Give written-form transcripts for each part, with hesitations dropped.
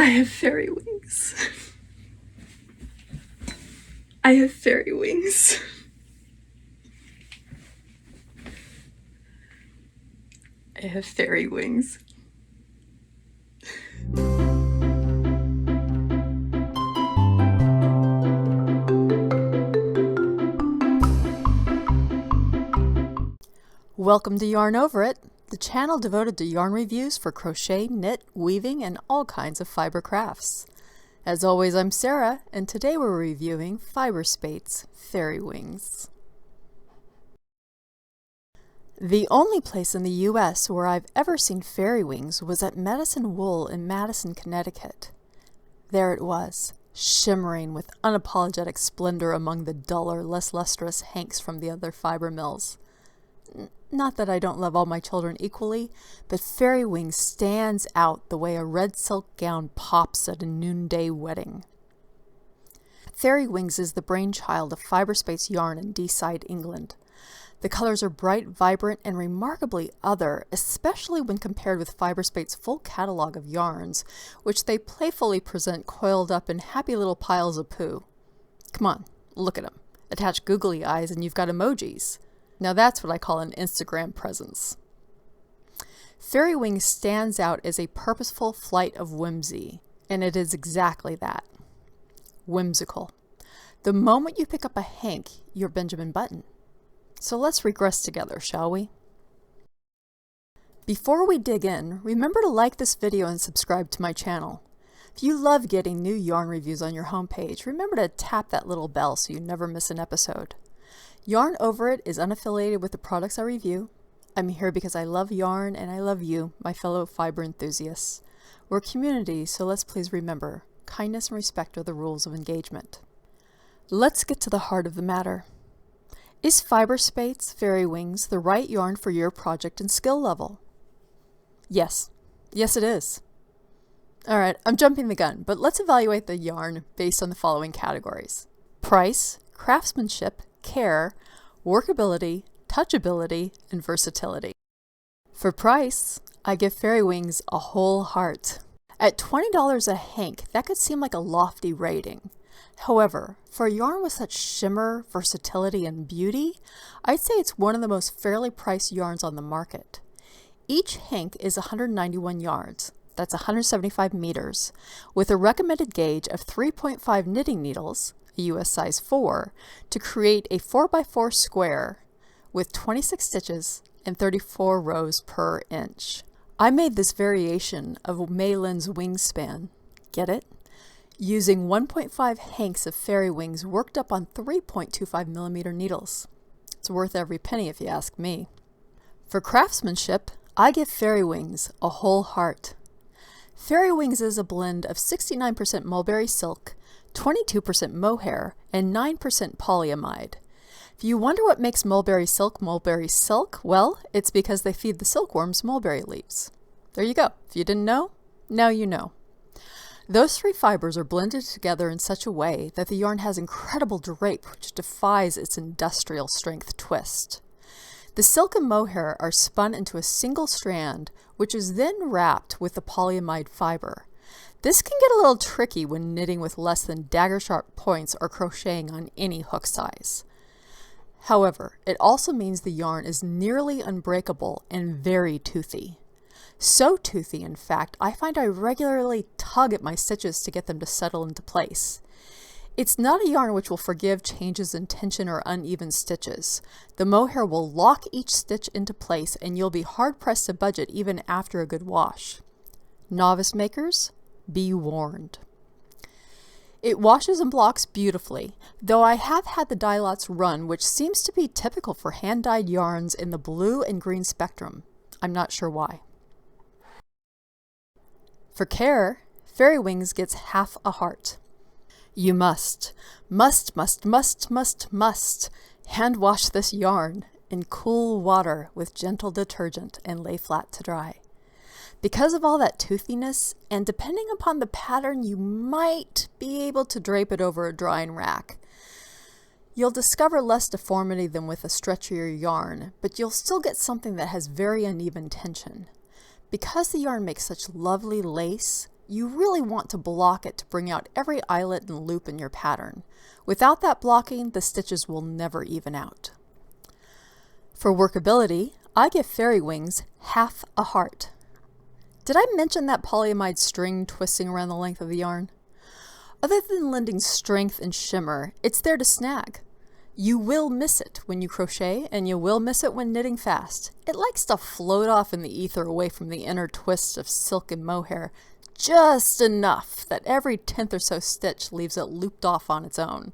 I have fairy wings. I have fairy wings. I have fairy wings. Welcome to Yarn Over It, the channel devoted to yarn reviews for crochet, knit, weaving, and all kinds of fiber crafts. As always, I'm Sarah, and today we're reviewing Fyberspates Faery Wings. The only place in the US where I've ever seen fairy wings was at Madison Wool in Madison, Connecticut. There it was, shimmering with unapologetic splendor among the duller, less lustrous hanks from the other fiber mills. Not that I don't love all my children equally, but Faery Wings stands out the way a red silk gown pops at a noonday wedding. Faery Wings is the brainchild of Fyberspates Yarn in Deeside, England. The colors are bright, vibrant, and remarkably other, especially when compared with Fyberspates' full catalog of yarns, which they playfully present coiled up in happy little piles of poo. Come on, look at them. Attach googly eyes and you've got emojis. Now that's what I call an Instagram presence. Faery Wings stands out as a purposeful flight of whimsy, and it is exactly that. Whimsical. The moment you pick up a hank, you're Benjamin Button. So let's regress together, shall we? Before we dig in, remember to like this video and subscribe to my channel. If you love getting new yarn reviews on your homepage, remember to tap that little bell so you never miss an episode. Yarn Over It is unaffiliated with the products I review. I'm here because I love yarn and I love you, my fellow fiber enthusiasts. We're a community, so let's please remember, kindness and respect are the rules of engagement. Let's get to the heart of the matter. Is Fyberspates Faery Wings the right yarn for your project and skill level? Yes. Yes, it is. Alright, I'm jumping the gun, but let's evaluate the yarn based on the following categories: price, craftsmanship, care, workability, touchability, and versatility. For price, I give Faery Wings a whole heart. At $20 a hank, that could seem like a lofty rating. However, for a yarn with such shimmer, versatility, and beauty, I'd say it's one of the most fairly priced yarns on the market. Each hank is 191 yards, that's 175 meters, with a recommended gauge of 3.5 knitting needles, a US size 4, to create a 4x4 square with 26 stitches and 34 rows per inch. I made this variation of Maylin's Wingspan, get it? Using 1.5 hanks of Faery Wings worked up on 3.25 millimeter needles. It's worth every penny if you ask me. For craftsmanship, I give Faery Wings a whole heart. Faery Wings is a blend of 69% mulberry silk, 22% mohair, and 9% polyamide. If you wonder what makes mulberry silk, well, it's because they feed the silkworms mulberry leaves. There you go. If you didn't know, now you know. Those three fibers are blended together in such a way that the yarn has incredible drape which defies its industrial strength twist. The silk and mohair are spun into a single strand, which is then wrapped with the polyamide fiber. This can get a little tricky when knitting with less than dagger-sharp points or crocheting on any hook size. However, it also means the yarn is nearly unbreakable and very toothy. So toothy, in fact, I find I regularly tug at my stitches to get them to settle into place. It's not a yarn which will forgive changes in tension or uneven stitches. The mohair will lock each stitch into place and you'll be hard-pressed to budge it even after a good wash. Novice makers, be warned. It washes and blocks beautifully, though I have had the dye lots run, which seems to be typical for hand-dyed yarns in the blue and green spectrum. I'm not sure why. For care, Faery Wings gets half a heart. You must hand wash this yarn in cool water with gentle detergent and lay flat to dry. Because of all that toothiness, and depending upon the pattern, you might be able to drape it over a drying rack. You'll discover less deformity than with a stretchier yarn, but you'll still get something that has very uneven tension. Because the yarn makes such lovely lace, You really want to block it to bring out every eyelet and loop in your pattern. Without that blocking, the stitches will never even out. For workability, I give fairy wings half a heart. Did I mention that polyamide string twisting around the length of the yarn? Other than lending strength and shimmer, it's there to snag. You will miss it when you crochet, and you will miss it when knitting fast. It likes to float off in the ether away from the inner twists of silk and mohair, just enough that every 10th or so stitch leaves it looped off on its own.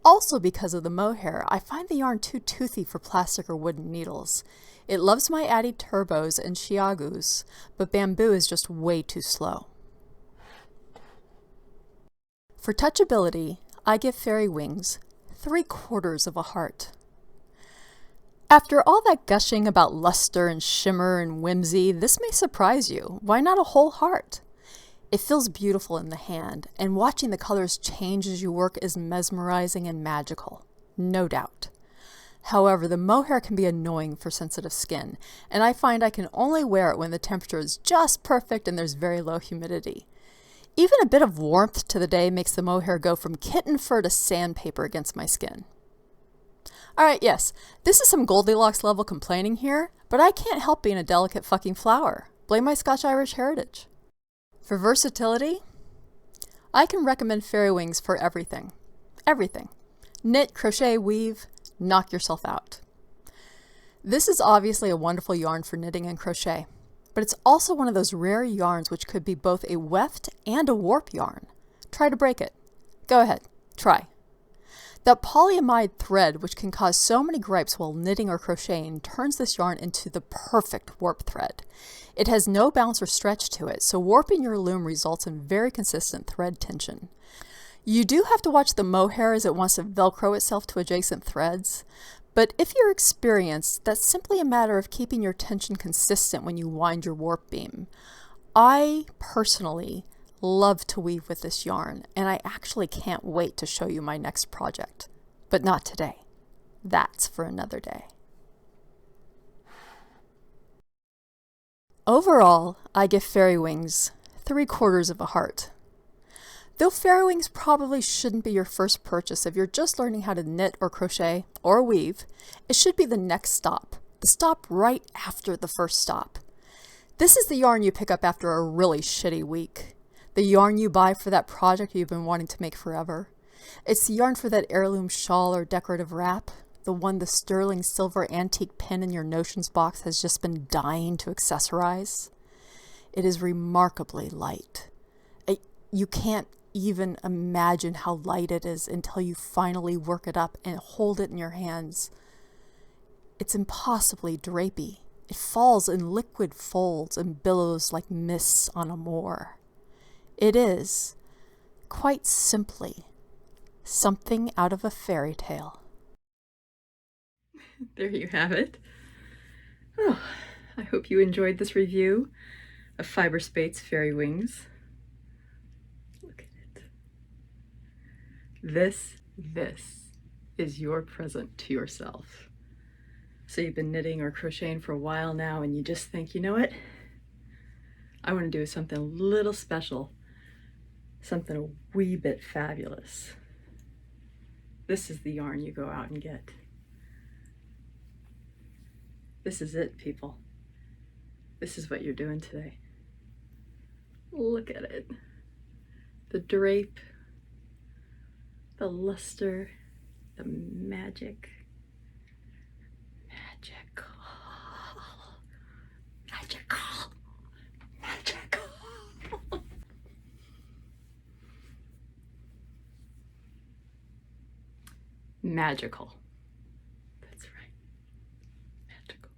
Also because of the mohair, I find the yarn too toothy for plastic or wooden needles. It loves my Addi Turbos and Chiagus, but bamboo is just way too slow. For touchability, I give fairy wings 3/4 of a heart. After all that gushing about luster and shimmer and whimsy, this may surprise you. Why not a whole heart? It feels beautiful in the hand, and watching the colors change as you work is mesmerizing and magical, no doubt. However, the mohair can be annoying for sensitive skin, and I find I can only wear it when the temperature is just perfect and there's very low humidity. Even a bit of warmth to the day makes the mohair go from kitten fur to sandpaper against my skin. Alright, yes, this is some Goldilocks level complaining here, but I can't help being a delicate fucking flower. Blame my Scotch-Irish heritage. For versatility, I can recommend fairy wings for everything. Everything. Knit, crochet, weave, knock yourself out. This is obviously a wonderful yarn for knitting and crochet, but it's also one of those rare yarns which could be both a weft and a warp yarn. Try to break it. Go ahead, try. That polyamide thread, which can cause so many gripes while knitting or crocheting, turns this yarn into the perfect warp thread. It has no bounce or stretch to it, so warping your loom results in very consistent thread tension. You do have to watch the mohair as it wants to velcro itself to adjacent threads, but if you're experienced, that's simply a matter of keeping your tension consistent when you wind your warp beam. I personally love to weave with this yarn, and I actually can't wait to show you my next project. But not today. That's for another day. Overall, I give fairy wings 3/4 of a heart. Though fairy wings probably shouldn't be your first purchase if you're just learning how to knit or crochet or weave, it should be the next stop, the stop right after the first stop. This is the yarn you pick up after a really shitty week. The yarn you buy for that project you've been wanting to make forever. It's the yarn for that heirloom shawl or decorative wrap, the one the sterling silver antique pin in your notions box has just been dying to accessorize. It is remarkably light. You can't even imagine how light it is until you finally work it up and hold it in your hands. It's impossibly drapey. It falls in liquid folds and billows like mists on a moor. It is, quite simply, something out of a fairy tale. There you have it. Oh, I hope you enjoyed this review of Fyberspates Faery Wings. Look at it. This is your present to yourself. So you've been knitting or crocheting for a while now and you just think, you know what? I want to do something a little special. Something a wee bit fabulous. This is the yarn you go out and get. This is it, people. This is what you're doing today. Look at it. The drape, the luster, the magic. Magical. Magical. Magical. Magical. That's right. Magical.